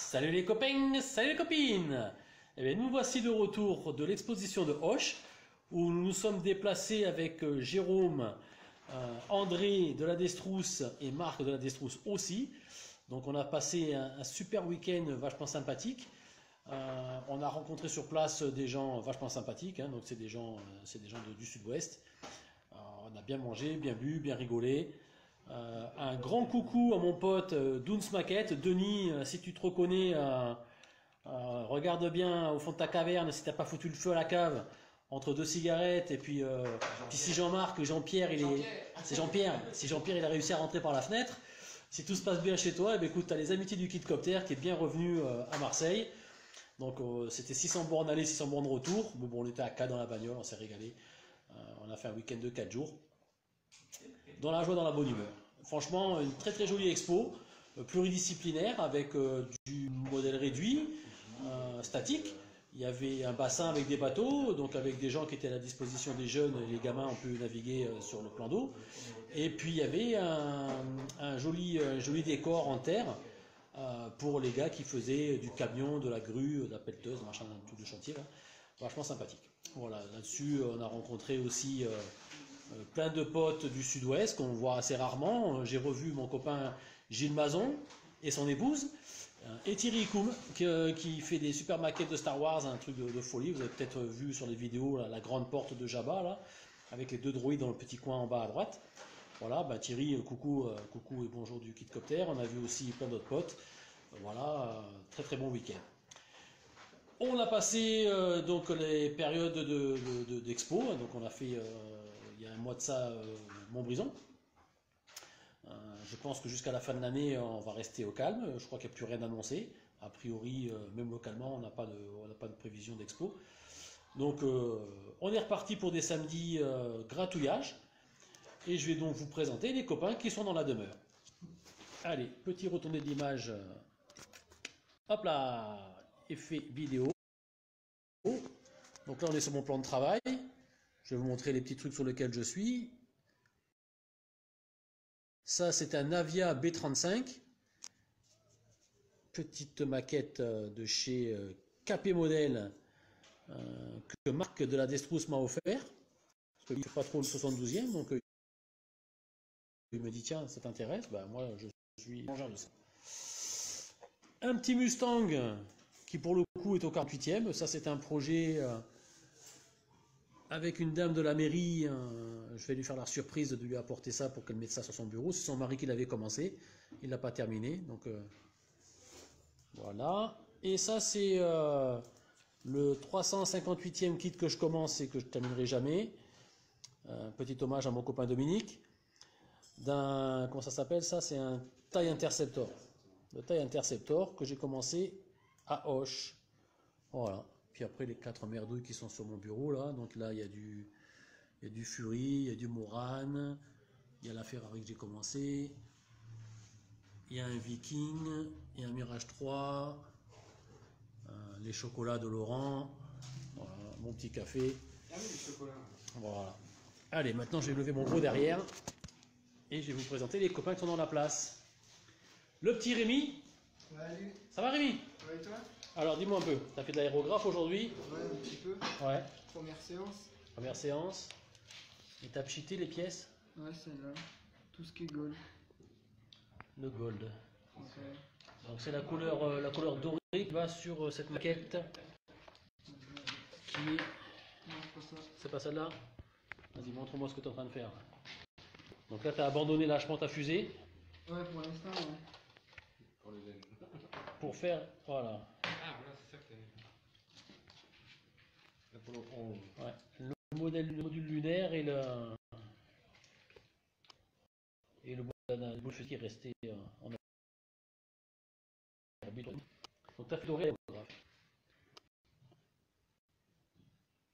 Salut les copains, salut les copines. Eh bien, nous voici de retour de l'exposition de Auch, où nous nous sommes déplacés avec Jérôme, André de la Destrousse et Marc de la Destrousse aussi. Donc on a passé un super week-end vachement sympathique. On a rencontré sur place des gens vachement sympathiques, hein, donc c'est des gens du sud-ouest. On a bien mangé, bien bu, bien rigolé. Un grand coucou à mon pote Duns Maquette. Denis, si tu te reconnais, regarde bien au fond de ta caverne si t'as pas foutu le feu à la cave entre deux cigarettes. Et puis si Jean-Marc, Jean-Pierre, c'est Jean-Pierre. Si Jean-Pierre il a réussi à rentrer par la fenêtre, si tout se passe bien chez toi, eh bien, écoute, t'as les amitiés du Kidcopter qui est bien revenu à Marseille. Donc c'était 600 bornes aller, 600 bornes retour. Mais bon, on était à 4 dans la bagnole, on s'est régalé. On a fait un week-end de 4 jours. Dans la joie, dans la bonne humeur. Franchement, une très très jolie expo, pluridisciplinaire, avec du modèle réduit, statique. Il y avait un bassin avec des bateaux, donc avec des gens qui étaient à la disposition des jeunes, et les gamins ont pu naviguer sur le plan d'eau. Et puis il y avait un joli décor en terre pour les gars qui faisaient du camion, de la grue, de la pelleteuse, machin, un truc de chantier, là. Vachement sympathique. Voilà, là-dessus, on a rencontré aussi plein de potes du sud-ouest qu'on voit assez rarement. J'ai revu mon copain Gilles Mazon et son épouse, et Thierry Koum, qui fait des super maquettes de Star Wars, un truc de folie. Vous avez peut-être vu sur les vidéos la grande porte de Jabba, là, avec les deux droïdes dans le petit coin en bas à droite. Voilà, bah Thierry, coucou et bonjour du Kidcopter. On a vu aussi plein d'autres potes. Voilà, très très bon week-end. On a passé donc les périodes d'expo, donc on a fait il y a un mois de ça Montbrison. Je pense que jusqu'à la fin de l'année on va rester au calme, je crois qu'il n'y a plus rien annoncé. A priori, même localement, on n'a pas de prévision d'expo. Donc on est reparti pour des samedis gratouillage, et je vais donc vous présenter les copains qui sont dans la demeure. Allez, petit retourné d'image, hop là, effet vidéo. Donc là on est sur mon plan de travail, je vais vous montrer les petits trucs sur lesquels je suis. Ça c'est un Navia B35, petite maquette de chez KP Model que Marc de la Destrousse m'a offert, parce qu'il ne fait pas trop le 72e, donc il me dit tiens ça t'intéresse, ben moi je suis mangeur de ça. Un petit Mustang qui pour le coup est au 48e, ça c'est un projet avec une dame de la mairie, je vais lui faire la surprise de lui apporter ça pour qu'elle mette ça sur son bureau. C'est son mari qui l'avait commencé, il ne l'a pas terminé, donc voilà. Et ça c'est le 358e kit que je commence et que je ne terminerai jamais. Petit hommage à mon copain Dominique. Comment ça s'appelle ça? C'est un TIE Interceptor. Le TIE Interceptor que j'ai commencé à Auch. Voilà. Puis après les 4 merdouilles qui sont sur mon bureau là. Donc là il y a du Fury, il y a du Morane, il y a la Ferrari que j'ai commencé, il y a un Viking, il y a un Mirage 3, les chocolats de Laurent, voilà, mon petit café. Ah oui, les chocolats. Voilà. Allez, maintenant je vais lever mon gros derrière et je vais vous présenter les copains qui sont dans la place. Le petit Rémi. Salut. Ça va Rémi? Ouais, et toi? Alors dis-moi un peu, t'as fait de l'aérographe aujourd'hui? Ouais, un petit peu. Ouais. Première séance. Première séance. Et t'as pchité les pièces? Ouais, celle-là. Tout ce qui est gold. Le gold. Okay. Donc c'est la couleur dorée qui va sur cette maquette. Qui est... Non, c'est pas ça. C'est pas celle-là? Vas-y, montre-moi ce que tu es en train de faire. Donc là, tu as abandonné lâchement ta fusée. Ouais, pour l'instant, ouais. Pour les jeunes. Pour faire... Voilà. Ah, voilà, c'est ça que t'as... L'Apollo 11. Ouais. Le module lunaire et le boule qui est resté en orbite. Donc tu as fait doré l'aérographe.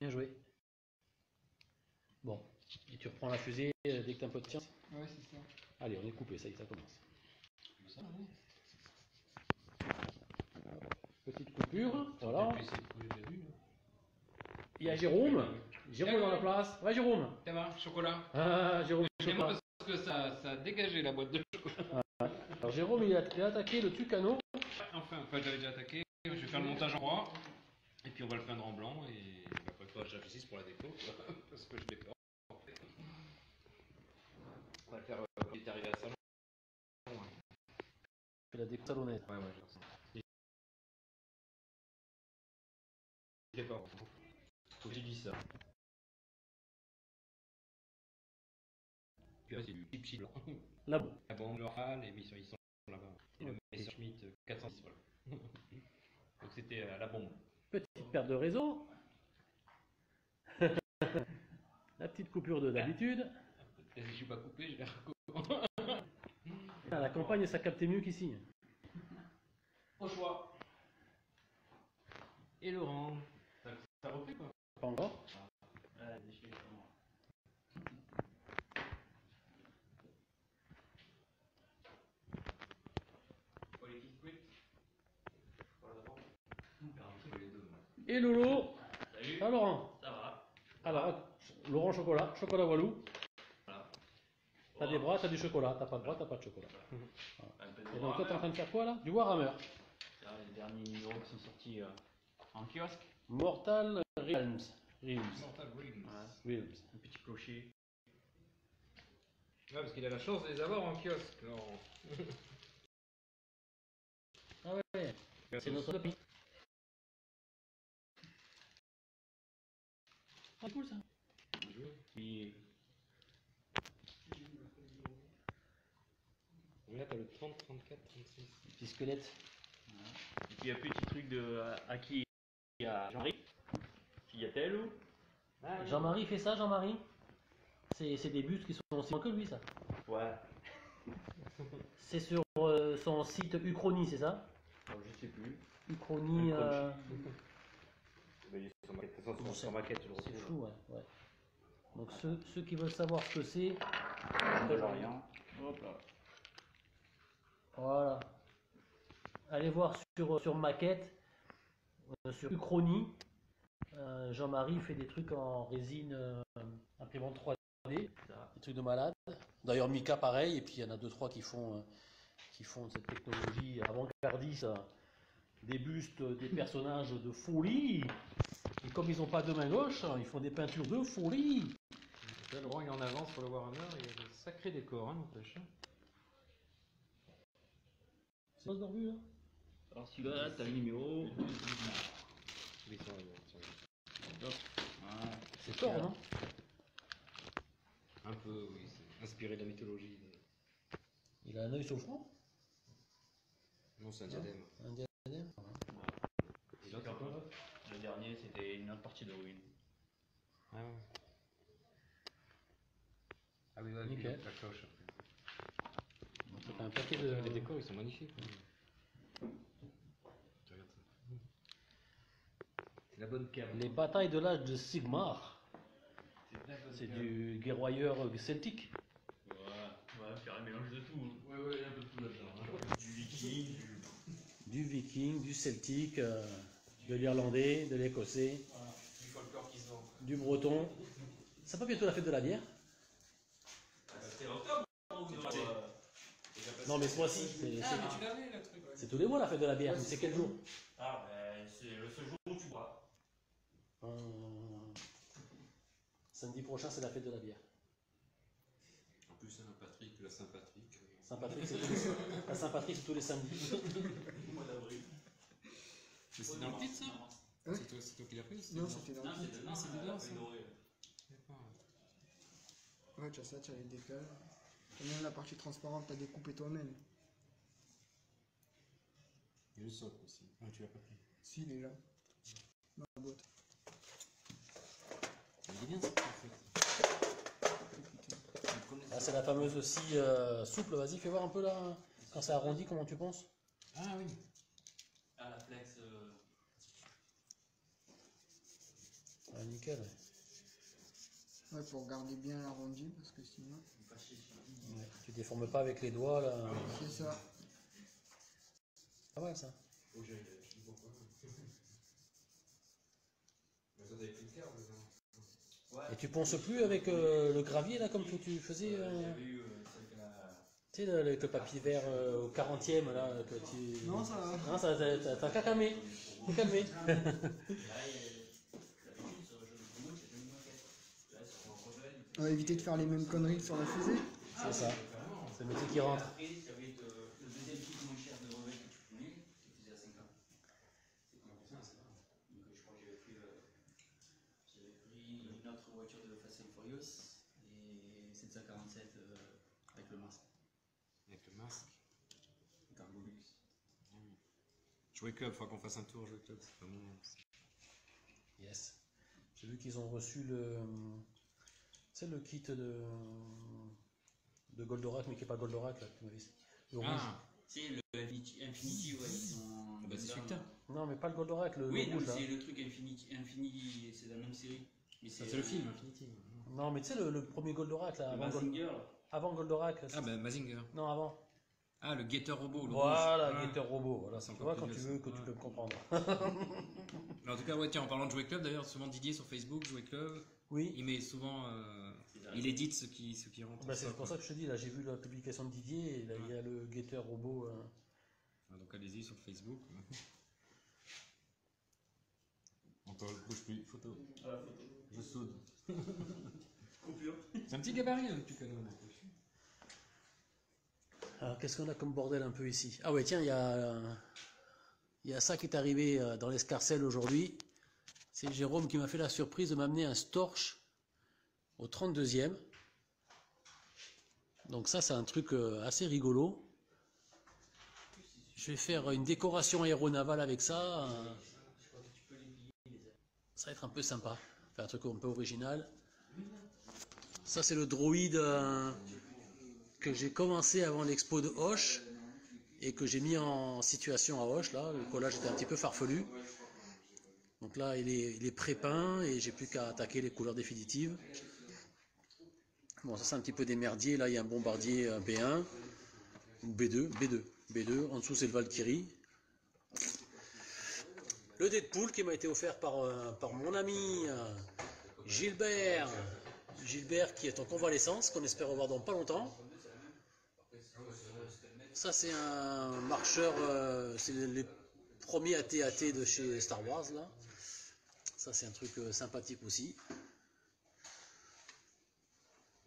Bien joué. Bon, et tu reprends la fusée dès que tu as un peu de science. Ouais, c'est ça. Allez, on est coupé, ça y est, ça commence. Ça, oui. Petite coupure, voilà. Et puis c'est le projet de vue. Il y a Jérôme. Jérôme dans la place. Ouais, Jérôme. Ça va, chocolat. Ah, Jérôme. J'aime parce que ça a dégagé la boîte de chocolat. Alors Jérôme, il a attaqué le Tucano. enfin, j'avais déjà attaqué. Je vais faire le montage en croix. Et puis on va le peindre en blanc. Et après, il faudra que je réfléchisse pour la déco. Quoi, parce que je décore. En fait. On va le faire quand il est arrivé à Salon. Tu l'as détalonné. Ouais, je pense. Je décore. Faut que j'ai dit ça. Puis là, c'est du chip blanc. Là, bon. La bombe, le râle, et ils sont là-bas. Et le Messerschmitt 410, voilà. Donc c'était à la bombe. Petite perte de réseau. La petite coupure de d'habitude. Et si je suis pas coupé, je vais recouper. Ah, la campagne, ça captait mieux qu'ici. Au choix. Et Laurent. Ça repris quoi? Pas encore. Et Lolo. Salut. Ah, Laurent. Ça va. Alors, Laurent chocolat, chocolat Walou. Voilà. T'as des bras, t'as du chocolat. T'as pas de bras, t'as pas de chocolat. Un peu de Et donc toi, t'es en Warhammer. train de faire quoi là? Du Warhammer. C'est les derniers numéros qui sont sortis en kiosque. Mortal Realms. Mortal Realms. Realms. Un petit clocher. Ouais, parce qu'il a la chance de les avoir en kiosque, Laurent. Ah ouais, c'est notre copie. Ah cool ça. Puis Là, t'as le 30, 34, 36. Petit squelette. Et puis un petit truc de à qui? À Jean-Marie. Fiatel ou? Jean-Marie fait ça, Jean-Marie? C'est des bustes qui sont aussi bons que lui, ça. Ouais. C'est sur son site Uchronie, c'est ça? Alors, je sais plus. Uchronie. Mais il est sur maquette. De toute façon, Bon, sur maquette, je le C'est retrouve. fou, ouais. Donc ceux qui veulent savoir ce que c'est, DeLorean. Hop là. voilà. Allez voir sur maquette, sur Uchronie. Jean-Marie fait des trucs en résine imprimante 3D, Ça. des trucs de malade. D'ailleurs Mika pareil, et puis il y en a 2-3 qui font cette technologie avant-gardiste, des bustes, des personnages de folie. Et comme ils n'ont pas de main gauche, ils font des peintures de folie. Là, Laurent, il est en avance sur le Warhammer, il y a des sacrés décors, hein, n'empêche. C'est pas ce d'orbu là? Alors celui-là, t'as le numéro. Ils sont Hop. Voilà. C'est fort, non? un peu, oui, c'est inspiré de la mythologie. Il a un œil sur le front? Non, c'est un diadème. Un diadème? Et l'autre, c'est quoi? Le dernier, c'était une autre partie de ruine. Ah ouais. Ah oui, ouais, Nickel. la cloche. Donc c'est un paquet de... Les décors, ils sont magnifiques. Tu regardes ça. C'est la bonne cave. Les batailles de l'âge de Sigmar. C'est du guerroyeur celtique. Ouais, faire un mélange de tout. Ouais, il y a un peu de tout là-dedans. Du viking, Du viking, du celtique, de l'irlandais, de l'écossais, Du folklore qui se vend. du breton. C'est pas bientôt la fête de la bière? C'est octobre. Non mais ce mois-ci, Ah, mais tu l'avais, le truc. c'est tous les mois la fête de la bière, mais c'est quel jour? Ah, ben, c'est ce jour où tu bois. Samedi prochain, c'est la fête de la bière. En plus, Saint-Patrick, la Saint-Patrick. Saint-Patrick, la Saint-Patrick, c'est tous les samedis. Au mois d'avril. Mais c'est dans le titre, ça Hein? C'est toi qui l'as pris ou Non, dedans c'était dans Non, le c'est titre. dedans, c'est dedans, ça. D'accord. Ouais, tu as ça, tu as les décals. Et même la partie transparente, tu as découpé toi-même. Et le socle aussi. Ah, tu l'as pas pris. Si, il est là. Dans la boîte. Il est bien ça, en fait. Ah, c'est la fameuse scie souple, vas-y, fais voir un peu là, quand c'est arrondi, comment tu penses? Ah oui. Ah, la flex. Ah, nickel. Ouais, pour garder bien l'arrondi, parce que sinon. Ouais, tu déformes pas avec les doigts là. C'est ça. Pas mal ça. Oh, je ne vois pas. Mais ça, t'avais pris le quart, dedans. Et tu ponces plus avec le gravier là comme tu faisais J'avais eu celle que la. Tu sais, avec le papier vert au 40e, là, que tu... Non, ça va. Non, ça, t'as qu'à calmer. Faut calmer. On va éviter de faire les mêmes conneries que sur la fusée. C'est ça. C'est le métier qui rentre. Après, il y avait le deuxième kit moins cher de brevet que tu prenais, qui faisait à 5 ans. C'est comment ça, c'est vrai. Donc je crois que j'avais pris une autre voiture de Fast and Furious et 747 avec le masque. Avec le masque. Cargo luxe. Jouer club, faudra qu'on fasse un tour jouer club. C'est vraiment. Yes. J'ai vu qu'ils ont reçu le kit de Goldorak, mais qui n'est pas Goldorak, là, que tu m'avais dit. Le rouge. Ah, C'est le Infinity, ouais, ils sont. bah c'est celui que t'as. Non, mais pas le Goldorak, le Oui, non, rouge, là. c'est le truc Infinity, c'est la même série. Mais C'est le film Infinity. Non, mais tu sais, le premier Goldorak, là, Mazinger. avant Goldorak. Ah bah Mazinger. Non, avant. Ah, le Gator Robot. Le Voilà, rouge. Gator Robot. Voilà, C'est tu encore vois, quand plus tu vieux, veux, ça. que tu peux me comprendre. Mais en tout cas, ouais, tiens, en parlant de jouer club, d'ailleurs, souvent Didier sur Facebook, jouer club, Oui. il met souvent. Il édite ce qui rentre. Bah, c'est pour ça que je te dis, là, j'ai vu la publication de Didier, et là, il y a le Gator Robot. Donc allez-y sur Facebook. Encore, bouge plus, photo. Voilà, photo. Je soude. Coupure. C'est un petit gabarit, le petit canon. Alors, qu'est-ce qu'on a comme bordel un peu ici? Ah ouais, tiens, il y a ça qui est arrivé dans l'escarcelle aujourd'hui. C'est Jérôme qui m'a fait la surprise de m'amener un Storch au 32e. Donc ça, c'est un truc assez rigolo. Je vais faire une décoration aéronavale avec ça. Ça va être un peu sympa. Faire un truc un peu original. Ça, c'est le droïde que j'ai commencé avant l'expo de Hoche et que j'ai mis en situation à Hoche. Là, le collage était un petit peu farfelu. Donc là, il est pré-peint et j'ai plus qu'à attaquer les couleurs définitives. Bon, ça c'est un petit peu des merdiers. Là, il y a un bombardier B1 ou B2. En dessous, c'est le Valkyrie. Le Deadpool qui m'a été offert par mon ami Gilbert. Gilbert qui est en convalescence, qu'on espère revoir dans pas longtemps. Ça, c'est un marcheur, c'est les premiers AT-AT de chez Star Wars, là. Ça, c'est un truc sympathique aussi.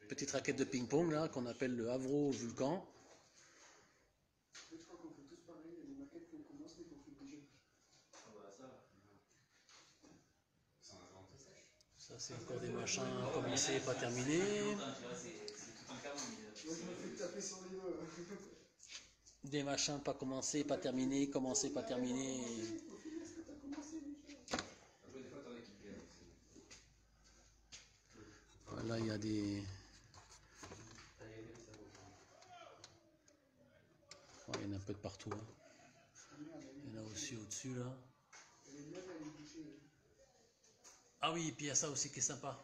Petite raquette de ping-pong, là, qu'on appelle le Havro Vulcan. Ça, c'est encore des machins commencés, pas terminés. Des machins pas commencés, pas terminés, commencés, pas terminés. Voilà, il y a des... Oh, il y en a un peu de partout. Hein. Il y en a aussi au-dessus, là. Ah oui, et puis il y a ça aussi qui est sympa.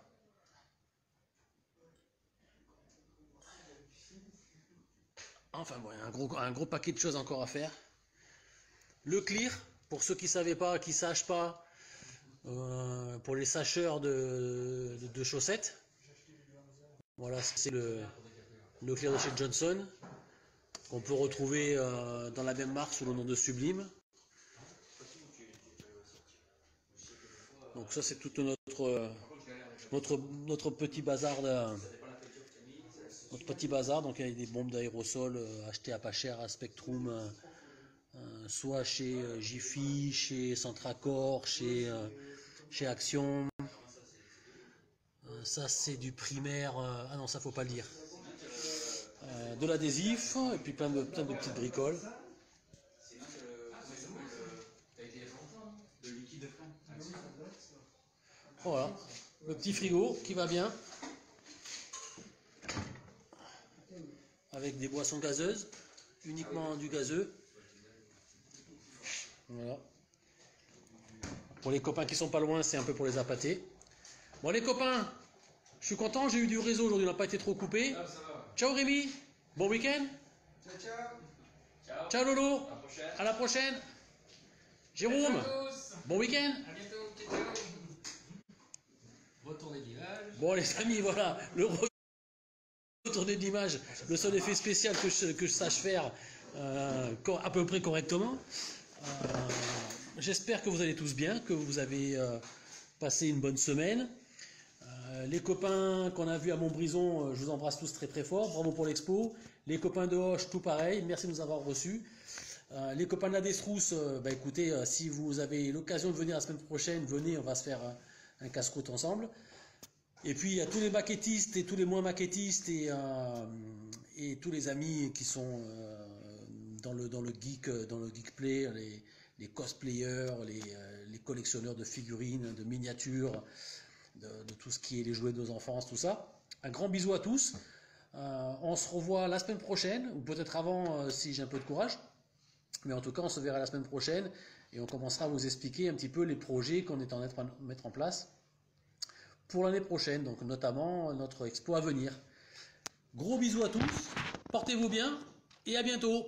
Enfin bon, il y a un gros paquet de choses encore à faire. Le clear, pour ceux qui ne savaient pas, qui ne sachent pas, pour les sacheurs de chaussettes. Voilà, c'est le clear de chez Johnson, qu'on peut retrouver dans la même marque sous le nom de Sublime. Donc ça, c'est tout notre petit bazar donc il y a des bombes d'aérosol achetées à pas cher à Spectrum, soit chez Jiffy, chez Centracor, chez Action. Ça c'est du primaire, ah non ça faut pas le dire. De l'adhésif et puis plein de petites bricoles. Voilà, le petit frigo qui va bien. Avec des boissons gazeuses, uniquement du gazeux. Voilà. Pour les copains qui sont pas loin, c'est un peu pour les appâter. Bon les copains, je suis content, j'ai eu du réseau aujourd'hui, on n'a pas été trop coupé. Ciao Rémi, bon week-end. Ciao Lolo, à la prochaine. Jérôme, bon week-end. Retourner l'image. Bon les amis, voilà, le retourner de l'image, le seul effet spécial que je sache faire à peu près correctement. J'espère que vous allez tous bien, que vous avez passé une bonne semaine. Les copains qu'on a vus à Montbrison, je vous embrasse tous très très fort. Bravo pour l'expo. Les copains de Hoche, tout pareil. Merci de nous avoir reçus. Les copains de la Destrousse, écoutez, si vous avez l'occasion de venir la semaine prochaine, venez, on va se faire un casse-croûte ensemble. Et puis il y a tous les maquettistes et tous les moins maquettistes et tous les amis qui sont dans le geek play, les cosplayers, les collectionneurs de figurines, de miniatures, de tout ce qui est les jouets de nos enfances, tout ça. Un grand bisou à tous. On se revoit la semaine prochaine, ou peut-être avant si j'ai un peu de courage. Mais en tout cas, on se verra la semaine prochaine et on commencera à vous expliquer un petit peu les projets qu'on est en train de mettre en place pour l'année prochaine, donc notamment notre expo à venir. Gros bisous à tous, portez-vous bien et à bientôt.